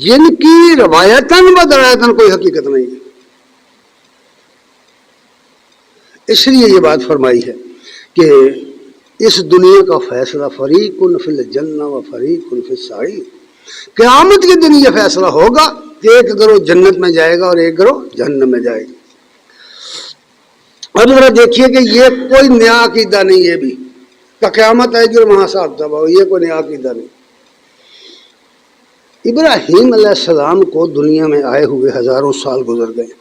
جن کی روایتاً و درایتاً کوئی حقیقت نہیں ہے۔ اس لیے یہ بات فرمائی ہے کہ اس دنیا کا فیصلہ فریق فی الجنہ و فریق فی السعیر، قیامت کے دن یہ فیصلہ ہوگا کہ ایک گروہ جنت میں جائے گا اور ایک گروہ جہنم میں جائے گا۔ اب ذرا دیکھیے کہ یہ کوئی نیا عقیدہ نہیں، یہ بھی کہ قیامت آئے گی اور وہاں صاحب تباہ ہو، یہ کوئی نیا عقیدہ نہیں۔ ابراہیم علیہ السلام کو دنیا میں آئے ہوئے ہزاروں سال گزر گئے۔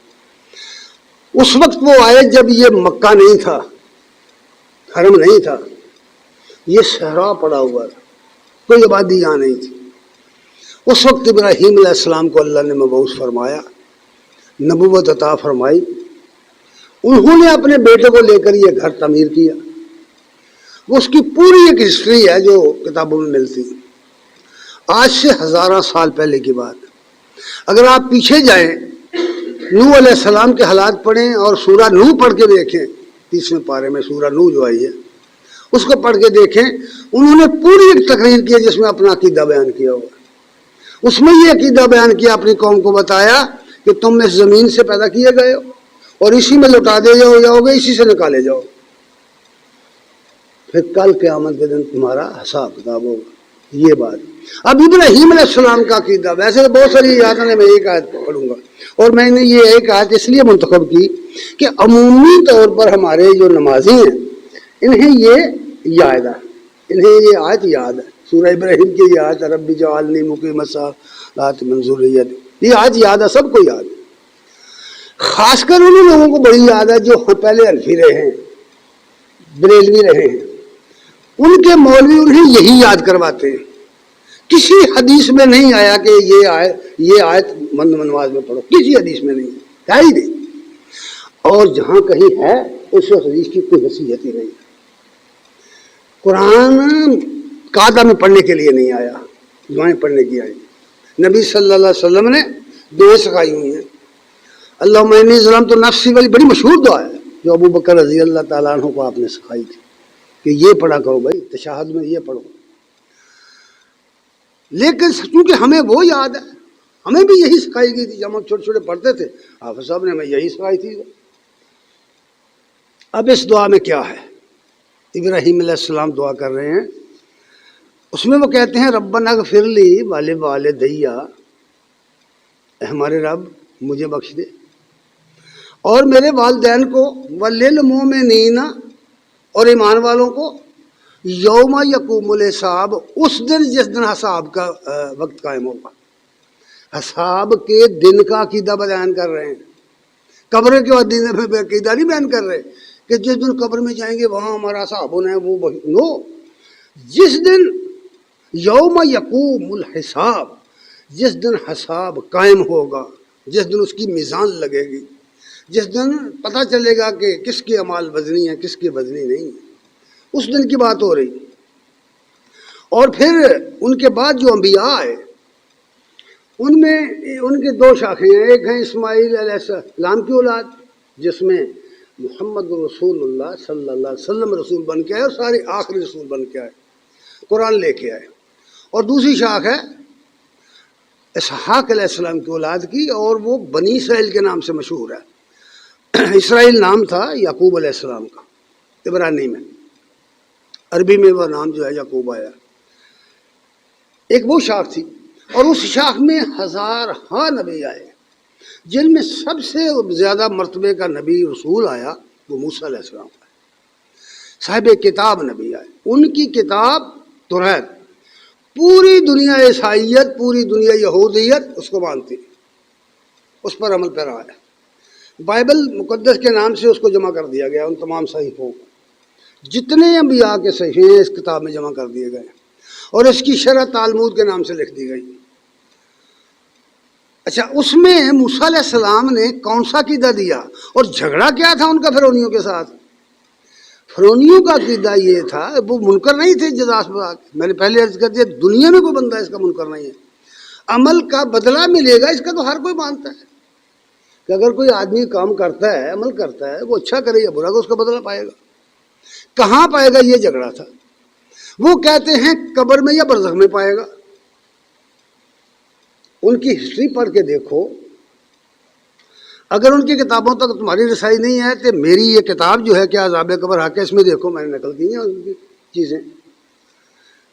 اس وقت وہ آئے جب یہ مکہ نہیں تھا، حرم نہیں تھا، یہ صحرا پڑا ہوا تھا، کوئی آبادی یہاں نہیں تھی۔ اس وقت ابراہیم علیہ السلام کو اللہ نے مبعوث فرمایا، نبوت عطا فرمائی۔ انہوں نے اپنے بیٹے کو لے کر یہ گھر تعمیر کیا۔ وہ اس کی پوری ایک ہسٹری ہے جو کتابوں میں ملتی ہے، آج سے ہزارہ سال پہلے کی بات۔ اگر آپ پیچھے جائیں، نوح علیہ السلام کے حالات پڑھیں اور سورہ نوح پڑھ کے دیکھیں، 30ویں پارے میں سورہ نوح جو آئی ہے اس کو پڑھ کے دیکھیں، انہوں نے پوری ایک تقریر کی ہے جس میں اپنا عقیدہ بیان کیا ہوا۔ اس میں یہ عقیدہ بیان کیا، اپنی قوم کو بتایا کہ تم اس زمین سے پیدا کیے گئے ہو اور اسی میں لوٹا دے جاؤ گے، اسی سے نکالے جاؤ، پھر کل قیامت کے دن تمہارا حساب کتاب ہوگا۔ یہ بات اب ابراہیم علیہ السلام کا عقیدہ، ویسے تو بہت ساری آیتیں ہیں، میں ایک آیت پڑھوں گا، اور میں نے یہ ایک آیت اس لیے منتخب کی کہ عمومی طور پر ہمارے جو نمازی ہیں انہیں یہ یاد ہے، انہیں یہ آیت یاد ہے، سورہ ابراہیم کی یہ آیت رب اجعلنی مقیم الصلاۃ من ذریتی، یہ آیت یاد ہے، سب کو یاد ہے۔ خاص کر ان لوگوں کو بڑی یاد ہے جو پہلے حنفی رہے ہیں، بریلوی رہے ہیں، ان کے مولوی انہیں یہی یاد کرواتے ہیں۔ کسی حدیث میں نہیں آیا کہ یہ آیت نماز میں پڑھو، کسی حدیث میں نہیں ہے ہی نہیں، اور جہاں کہیں ہے اس حدیث کی کوئی حیثیت ہی نہیں ہے۔ قرآن قاعدہ میں پڑھنے کے لیے نہیں آیا، دعائیں پڑھنے کی آئی۔ نبی صلی اللہ علیہ وسلم نے دعائیں سکھائی ہوئی ہیں، اللہم انی ظلمت نفسی والی بڑی مشہور دعا ہے جو ابو بکر رضی اللہ تعالیٰ عنہ کو آپ نے سکھائی تھی کہ یہ پڑھا کرو بھائی، تشہد میں یہ پڑھو۔ لیکن چونکہ ہمیں وہ یاد ہے، ہمیں بھی یہی سکھائی گئی تھی جب ہم چھوٹے چھوٹے پڑھتے تھے، حافظ صاحب نے ہمیں یہی سکھائی تھی۔ اب اس دعا میں کیا ہے؟ ابراہیم علیہ السلام دعا کر رہے ہیں، اس میں وہ کہتے ہیں ربنا اغفر لی ولوالدی، اے ہمارے رب مجھے بخش دے اور میرے والدین کو، وللمؤمنین اور ایمان والوں کو، یوم یقوم الحساب، اس دن جس دن حساب کا وقت قائم ہوگا۔ حساب کے دن کا عقیدہ بیان کر رہے ہیں، قبر کے بعد دن میں عقیدہ نہیں بیان کر رہے کہ جس دن قبر میں جائیں گے وہاں ہمارا حساب ہونا ہے، وہ نو، جس دن یوم یقوم الحساب، جس دن حساب قائم ہوگا، جس دن اس کی میزان لگے گی، جس دن پتہ چلے گا کہ کس کے اعمال وزنی ہیں کس کے وزنی نہیں ہیں، اس دن کی بات ہو رہی۔ اور پھر ان کے بعد جو انبیاء آئے ان میں ان کے دو شاخیں ہیں، ایک ہیں اسماعیل علیہ السلام کی اولاد جس میں محمد رسول اللہ صلی اللہ علیہ وسلم رسول بن کے آئے اور سارے آخری رسول بن کے آئے، قرآن لے کے آئے، اور دوسری شاخ ہے اسحاق علیہ السلام کی اولاد کی، اور وہ بنی اسرائیل کے نام سے مشہور ہے۔ اسرائیل نام تھا یعقوب علیہ السلام کا عبرانی میں، عربی میں وہ نام جو ہے یعقوب آیا۔ ایک وہ شاخ تھی، اور اس شاخ میں ہزارہ نبی آئے، جن میں سب سے زیادہ مرتبے کا نبی رسول آیا وہ موسیٰ علیہ السلام کا، صاحب کتاب نبی آئے، ان کی کتاب توریت، پوری دنیا عیسائیت، پوری دنیا یہودیت اس کو مانتی، اس پر عمل پیرا ہے۔ بائبل مقدس کے نام سے اس کو جمع کر دیا گیا، ان تمام صحیفوں کو، جتنے انبیاء کے صحیفے ہیں اس کتاب میں جمع کر دیے گئے، اور اس کی شرح تالمود کے نام سے لکھ دی گئی۔ اچھا، اس میں موسیٰ علیہ السلام نے کون سا عقیدہ دیا اور جھگڑا کیا تھا ان کا فرعونیوں کے ساتھ؟ فرعونیوں کا عقیدہ یہ تھا، وہ منکر نہیں تھے جزاس بات، میں نے پہلے عرض کر دیا، دنیا میں کوئی بندہ اس کا منکر نہیں ہے، عمل کا بدلہ ملے گا اس کا تو ہر کوئی مانتا ہے کہ اگر کوئی آدمی کام کرتا ہے، عمل کرتا ہے، وہ اچھا کرے یا برا، اس کا بدلہ پائے گا۔ کہاں پائے گا یہ جھگڑا تھا. وہ کہتے ہیں قبر میں یا برزخ میں پائے گا. ان کی ہسٹری پڑھ کے دیکھو. اگر ان کی کتابوں تک تمہاری رسائی نہیں ہے تو میری یہ کتاب جو ہے کہ عذاب قبر حق ہے، اس میں دیکھو میں نے نقل کی ہیں ان کی چیزیں.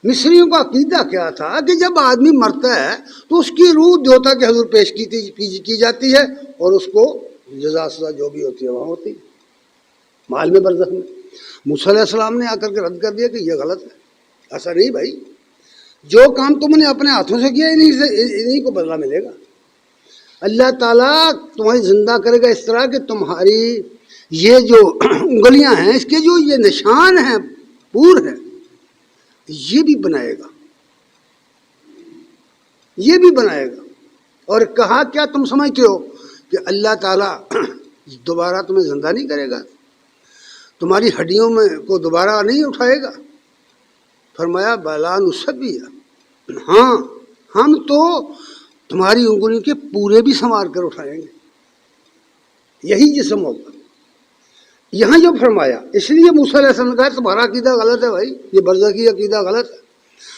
مصریوں کا عقیدہ کیا تھا کہ جب آدمی مرتا ہے تو اس کی روح دیوتا کے حضور پیش کی جاتی ہے اور اس کو جزا سزا جو بھی ہوتی ہے وہاں ہوتی ہے، مال میں برزخ میں. موسیٰ علیہ السلام نے آ کر کے رد کر دیا کہ یہ غلط ہے، ایسا نہیں بھائی، جو کام تم نے اپنے ہاتھوں سے کیا انہیں کو بدلہ ملے گا. اللہ تعالیٰ تمہیں زندہ کرے گا اس طرح کہ تمہاری یہ جو انگلیاں ہیں اس کے جو یہ نشان ہیں پور ہے یہ بھی بنائے گا، یہ بھی بنائے گا. اور کہا کیا تم سمجھتے ہو کہ اللہ تعالیٰ دوبارہ تمہیں زندہ نہیں کرے گا، تمہاری ہڈیوں میں کو دوبارہ نہیں اٹھائے گا؟ فرمایا بلا نصبیہ، ہاں ہم تو تمہاری انگلیوں کے پورے بھی سنوار کر اٹھائیں گے، یہی جسم ہوگا. یہاں جو فرمایا اس لیے موسیٰ علیہ السلام نے کہا تمہارا عقیدہ غلط ہے بھائی، یہ برزخی عقیدہ غلط ہے.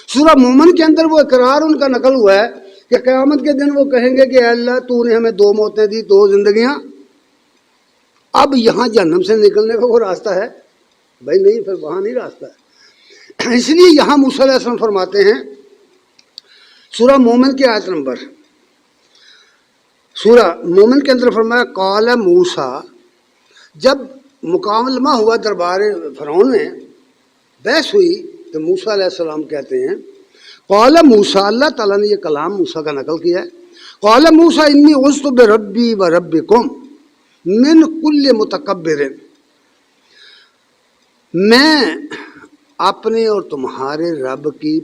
سورہ مومن کے اندر وہ اقرار ان کا نقل ہوا ہے کہ قیامت کے دن وہ کہیں گے کہ اے اللہ تو نے ہمیں 2 موتیں دی 2 زندگیاں، اب یہاں جہنم سے نکلنے کا وہ راستہ ہے؟ بھائی نہیں، پھر وہاں نہیں راستہ ہے. اس لیے یہاں موسیٰ علیہ السلام فرماتے ہیں سورہ مومن کی آیت نمبر، سورہ مومن کے اندر فرمایا قال موسیٰ، جب مکالمہ ہوا دربار فرعون میں، بحث ہوئی تو موسیٰ علیہ السلام کہتے ہیں قال موسیٰ، اللہ تعالیٰ نے یہ کلام موسیٰ کا نقل کیا ہے، قال موسیٰ انی عذت بربی و ربکم من کل متکبر، میں اپنے اور تمہارے رب کی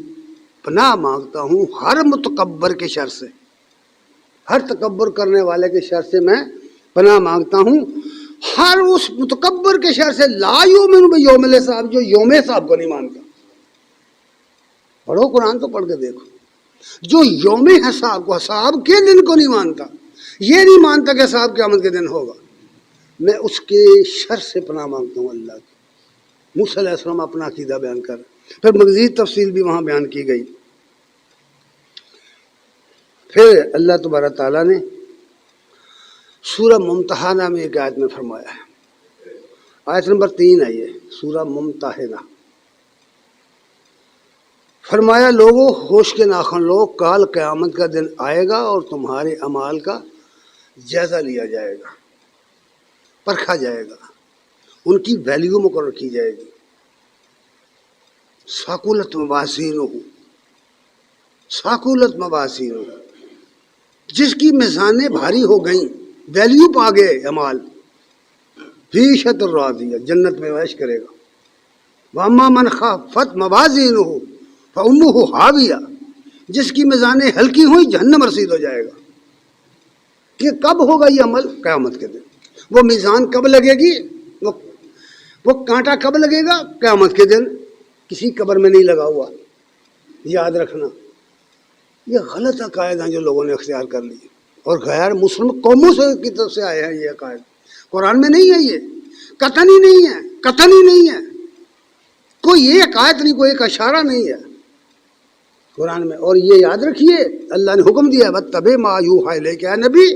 پناہ مانگتا ہوں ہر متکبر کے شر سے، ہر تکبر کرنے والے کے شر سے میں پناہ مانگتا ہوں، ہر اس متکبر کے شر سے لا یؤمن بیوم الحساب، جو یوم حساب کو نہیں مانتا. پڑھو قرآن تو پڑھ کے دیکھو، جو یوم حساب کو، حساب کے دن کو نہیں مانتا، یہ نہیں مانتا کہ حساب قیامت کے دن ہوگا، میں اس کے شر سے پناہ مانگتا ہوں اللہ کی. موسیٰ علیہ السلام اپنا عقیدہ بیان کر، پھر مزید تفصیل بھی وہاں بیان کی گئی. پھر اللہ تبارک تعالیٰ نے سورہ ممتحنہ میں ایک آیت میں فرمایا ہے، آیت نمبر 3 ہے یہ سورہ ممتحنہ. فرمایا لوگو ہوش کے ناخن لو، کال قیامت کا دن آئے گا اور تمہارے اعمال کا جائزہ لیا جائے گا، پرکھا جائے گا، ان کی ویلیو مقرر کی جائے گی. ثقلت موازینہ، ثقلت موازینہ، جس کی میزانیں بھاری ہو گئیں، ویلیو پا گئے اعمال، فی عیشۃ راضیہ، جنت میں عیش کرے گا. واما من خفت موازینہ فامہ ہاویہ، جس کی میزانیں ہلکی ہوئی جہنم رسید ہو جائے گا. کہ کب ہوگا یہ عمل؟ قیامت کے دن. وہ میزان کب لگے گی، وہ کانٹا کب لگے گا؟ قیامت کے دن. کسی قبر میں نہیں لگا ہوا، یاد رکھنا. یہ غلط عقائد ہیں جو لوگوں نے اختیار کر لی، اور غیر مسلم قوموں سے کی طرف سے آئے ہیں یہ عقائد. قرآن میں نہیں ہے، یہ قطعی نہیں ہے، قطعی نہیں ہے، کوئی یہ عقائد نہیں، کوئی ایک اشارہ نہیں ہے قرآن میں. اور یہ یاد رکھیے اللہ نے حکم دیا واتبع ما یوحی الیک، اے نبی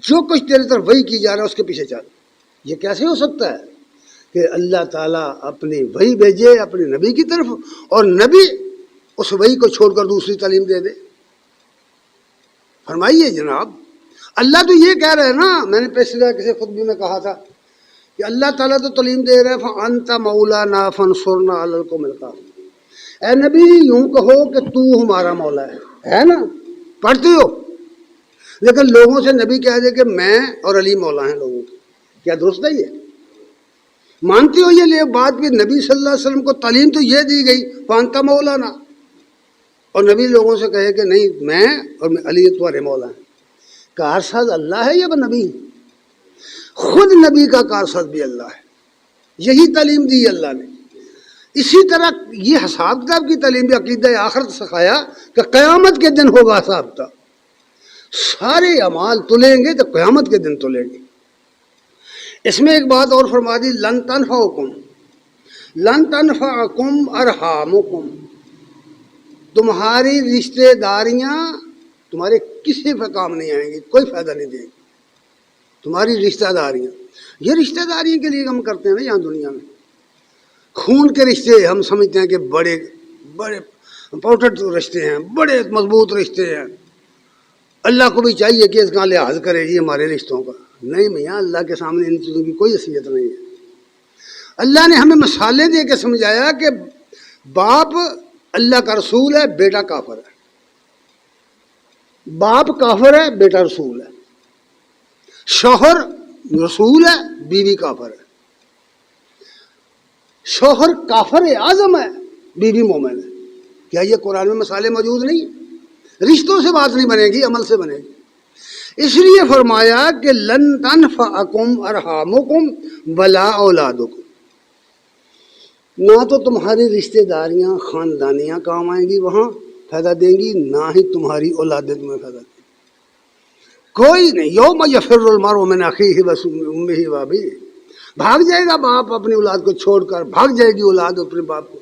جو کچھ تیرے طرف وحی کی جا رہا ہے اس کے پیچھے چل. یہ کیسے ہو سکتا ہے کہ اللہ تعالیٰ اپنی وحی بھیجے اپنے نبی کی طرف اور نبی اس وحی کو چھوڑ کر دوسری تعلیم دے دے؟ فرمائیے جناب، اللہ تو یہ کہہ رہے ہیں نا، میں نے پچھلے کسی خطبے میں کہا تھا کہ اللہ تعالیٰ تو تعلیم دے رہے ہیں فَأَنْتَ مَوْلَانَا فَانْصُرْنَا عَلَى الْقَوْمِ الْكَافِرِينَ. اے نبی یوں کہو کہ تو ہمارا مولا ہے نا، پڑھتے ہو، لیکن لوگوں سے نبی کہہ دے کہ میں اور علی مولا ہیں لوگوں کے، کیا درست ہے؟ یہ مانتے ہو یہ بات کہ نبی صلی اللہ علیہ وسلم کو تعلیم تو یہ دی گئی فَأَنْتَ مَوْلَانَا، اور نبی لوگوں سے کہے کہ نہیں میں اور علی تمہارے مولا ہیں. کارساز اللہ ہے یا نبی؟ خود نبی کا کارساز بھی اللہ ہے، یہی تعلیم دی اللہ نے. اسی طرح یہ حساب کتاب کی تعلیم بھی عقیدہ آخرت سکھایا کہ قیامت کے دن ہوگا حساب کتاب، سارے اعمال تلیں گے تو قیامت کے دن تلیں گے. اس میں ایک بات اور فرما دی لن تنفعکم، لن تنفعکم ارحامکم، تمہاری رشتے داریاں تمہارے کسی پہ کام نہیں آئیں گی، کوئی فائدہ نہیں دیں گی تمہاری رشتہ داریاں۔ یہ رشتہ داریوں کے لیے ہم کرتے ہیں نا یہاں دنیا میں، خون کے رشتے ہم سمجھتے ہیں کہ بڑے بڑے امپورٹنٹ رشتے ہیں، بڑے مضبوط رشتے ہیں، اللہ کو بھی چاہیے کہ اس کا لحاظ کرے جی ہمارے رشتوں کا۔ نہیں میاں، اللہ کے سامنے ان چیزوں کی کوئی حیثیت نہیں ہے۔ اللہ نے ہمیں مثالیں دے کے سمجھایا کہ باپ اللہ کا رسول ہے، بیٹا کافر ہے، باپ کافر ہے، بیٹا رسول ہے، شوہر رسول ہے، بیوی کافر ہے، شوہر کافر اعظم ہے، بیوی مومن ہے۔ کیا یہ قرآن میں مثالیں موجود نہیں؟ رشتوں سے بات نہیں بنے گی، عمل سے بنے گی۔ اس لیے فرمایا کہ لن تنفعکم ارحامکم ولا اولادکم، نہ تو تمہاری رشتہ داریاں خاندانیاں کام آئیں گی، وہاں فائدہ دیں گی، نہ ہی تمہاری اولادیں تمہیں فائدہ دیں گی، کوئی نہیں۔ یوم یفر المرء من اخیہ وامہ وابیہ، بھاگ جائے گا باپ اپنی اولاد کو چھوڑ کر، بھاگ جائے گی اولاد اپنے باپ کو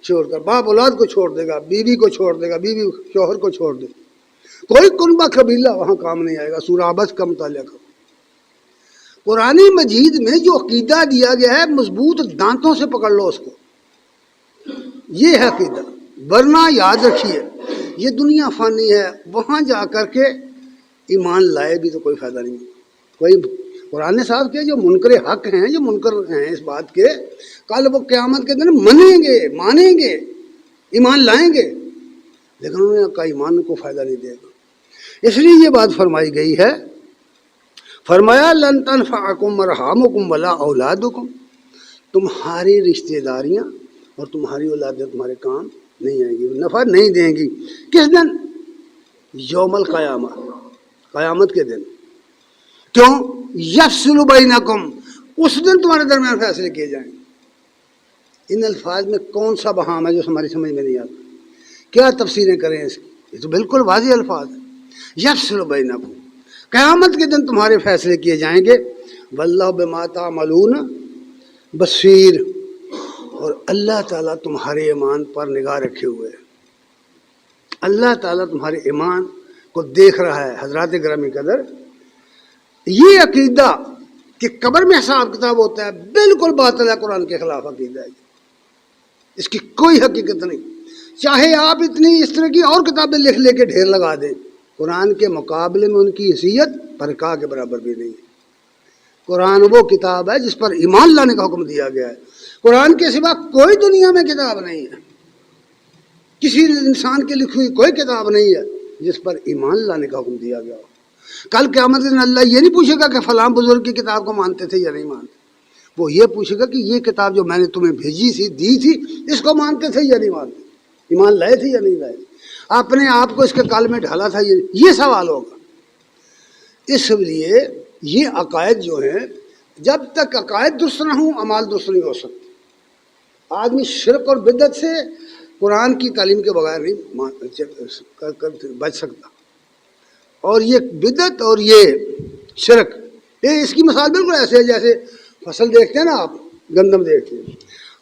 چھوڑ کر، باپ اولاد کو چھوڑ دے گا، بیوی کو چھوڑ دے گا، بیوی شوہر کو چھوڑ دے گا، کوئی کنبہ قبیلہ وہاں کام نہیں آئے گا۔ سورہ عبس کا مطالعہ کرو، قرآن مجید میں جو عقیدہ دیا گیا ہے مضبوط دانتوں سے پکڑ لو اس کو، یہ ہے عقیدہ۔ ورنہ یاد رکھیے یہ دنیا فانی ہے، وہاں جا کر کے ایمان لائے بھی تو کوئی فائدہ نہیں، کوئی۔ قرآن نے صاحب کیا جو منکر حق ہیں، جو منکر ہیں اس بات کے، کل وہ قیامت کے دن منیں گے، مانیں گے، ایمان لائیں گے، لیکن انہوں نے کہا ایمان کو فائدہ نہیں دے گا۔ اس لیے یہ بات فرمائی گئی ہے، فرمایا لن تنفعکم ارحامکم ولا اولادکم، تمہاری رشتہ داریاں اور تمہاری اولادیں تمہارے کام نہیں آئیں گی، نفع نہیں دیں گی۔ کس دن؟ یوم القیامہ، قیامت کے دن۔ کیوں؟ یفصل بینکم، اس دن تمہارے درمیان فیصلے کیے جائیں گے۔ ان الفاظ میں کون سا بہام ہے جو ہماری سمجھ میں نہیں آتا؟ کیا تفسیریں کریں اس کی؟ یہ تو بالکل واضح الفاظ ہے، یفصل بینکم، قیامت کے دن تمہارے فیصلے کیے جائیں گے۔ واللہ بما تعملون بصیر، اور اللہ تعالیٰ تمہارے ایمان پر نگاہ رکھے ہوئے ہے، اللہ تعالیٰ تمہارے ایمان کو دیکھ رہا ہے۔ حضرات گرامی قدر، یہ عقیدہ کہ قبر میں حساب کتاب ہوتا ہے بالکل باطل ہے، قرآن کے خلاف عقیدہ ہے، اس کی کوئی حقیقت نہیں۔ چاہے آپ اتنی اس طرح کی اور کتابیں لکھ لے کے ڈھیر لگا دیں، قرآن کے مقابلے میں ان کی حیثیت پرکا کے برابر بھی نہیں ہے۔ قرآن وہ کتاب ہے جس پر ایمان لانے کا حکم دیا گیا ہے، قرآن کے سوا کوئی دنیا میں کتاب نہیں ہے، کسی انسان کی لکھی ہوئی کوئی کتاب نہیں ہے جس پر ایمان لانے کا حکم دیا گیا ہو۔ کل قیامت کے دن اللہ یہ نہیں پوچھے گا کہ فلاں بزرگ کی کتاب کو مانتے تھے یا نہیں مانتے، وہ یہ پوچھے گا کہ یہ کتاب جو میں نے تمہیں بھیجی تھی، دی تھی، اس کو مانتے تھے یا نہیں مانتے، ایمان لائے تھے یا نہیں لائے، اپنے آپ کو اس کے کال میں ڈھالا تھا، یہ سوال ہوگا۔ اس لیے یہ عقائد جو ہیں، جب تک عقائد درست نہ ہوں اعمال درست نہیں ہو سکتے۔ آدمی شرک اور بدعت سے قرآن کی تعلیم کے بغیر نہیں بچ سکتا، اور یہ بدعت اور یہ شرک، یہ اس کی مثال بالکل ایسے ہے جیسے فصل دیکھتے ہیں نا، آپ گندم دیکھتے ہیں،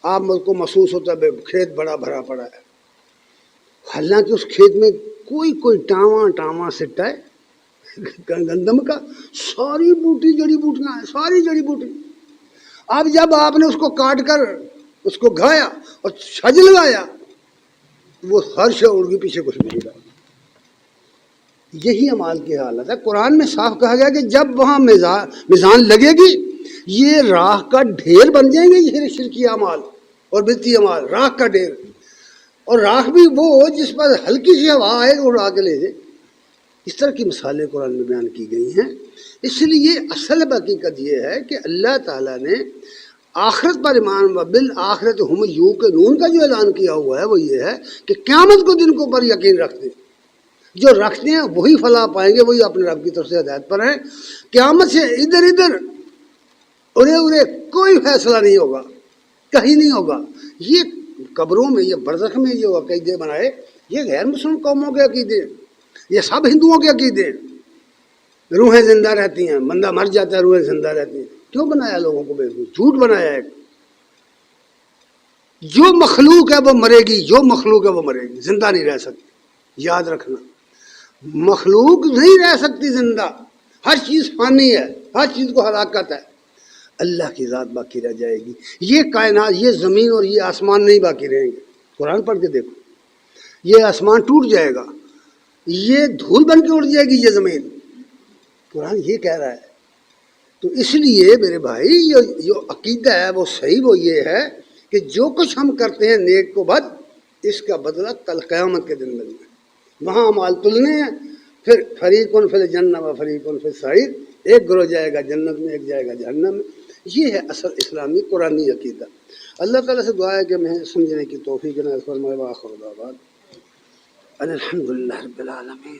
آپ کو محسوس ہوتا ہے کھیت بڑا بھرا پڑا ہے، حالانکہ اس کھیت میں کوئی ٹاواں سٹا ہے گندم کا، ساری بوٹی جڑی بوٹیاں ہیں، ساری جڑی بوٹی۔ اب جب آپ نے اس کو کاٹ کر اس کو گھایا اور چھج لگایا، وہ ہر شے اڑ گئی، پیچھے کچھ نہیں رہا۔ یہی اعمال کی حالت ہے۔ قرآن میں صاف کہا گیا کہ جب وہاں میزان لگے گی، یہ راکھ کا ڈھیر بن جائیں گے، یہ شرکی اعمال اور بدعتی اعمال، راکھ کا ڈھیر، اور راکھ بھی وہ جس پر ہلکی سی ہوا آئے اڑا کے لے جائے۔ اس طرح کی مثالیں قرآن میں بیان کی گئی ہیں۔ اس لیے اصل حقیقت یہ ہے کہ اللہ تعالیٰ نے آخرت پر ایمان و بالآخرت ہم یوقنون کا جو اعلان کیا ہوا ہے وہ یہ ہے کہ قیامت کو دن کو پر یقین رکھتے ہیں، جو رکھتے ہیں وہی فلاح پائیں گے، وہی اپنے رب کی طرف سے ہدایت پر ہیں۔ قیامت سے ادھر ادھر کوئی فیصلہ نہیں ہوگا، کہیں نہیں ہوگا۔ یہ قبروں میں، یہ برزخ میں جو عقیدے بنائے، یہ غیر مسلم قوموں کے عقیدے، یہ سب ہندوؤں کے عقیدے۔ روحیں زندہ رہتی ہیں، بندہ مر جاتا ہے، روحیں زندہ رہتی ہیں، کیوں بنایا لوگوں کو بے وقوف؟ جھوٹ بنایا ہے۔ جو مخلوق ہے وہ مرے گی، جو مخلوق ہے وہ مرے گی، زندہ نہیں رہ سکتی، یاد رکھنا، مخلوق نہیں رہ سکتی زندہ، ہر چیز فانی ہے، ہر چیز کو ہلاکت ہے، اللہ کی ذات باقی رہ جائے گی، یہ کائنات، یہ زمین اور یہ آسمان نہیں باقی رہیں گے، قرآن پڑھ کے دیکھو، یہ آسمان ٹوٹ جائے گا، یہ دھول بن کے اڑ جائے گی یہ زمین، قرآن یہ کہہ رہا ہے۔ تو اس لیے میرے بھائی جو عقیدہ ہے وہ صحیح، وہ یہ ہے کہ جو کچھ ہم کرتے ہیں نیک کو بد، اس کا بدلہ کل قیامت کے دن ملنا ہے، وہاں مال تلنے ہیں، پھر فریقن فی الجنہ و فریقن فی السعیر، ایک گروہ جائے گا جنت میں، ایک جائے گا جہنم میں، یہ ہے اصل اسلامی قرآنی عقیدہ۔ اللہ تعالیٰ سے دعا ہے کہ میں سمجھنے کی توفیق عنایت فرمائے، وآخر دعوانا الحمدللہ رب العالمین۔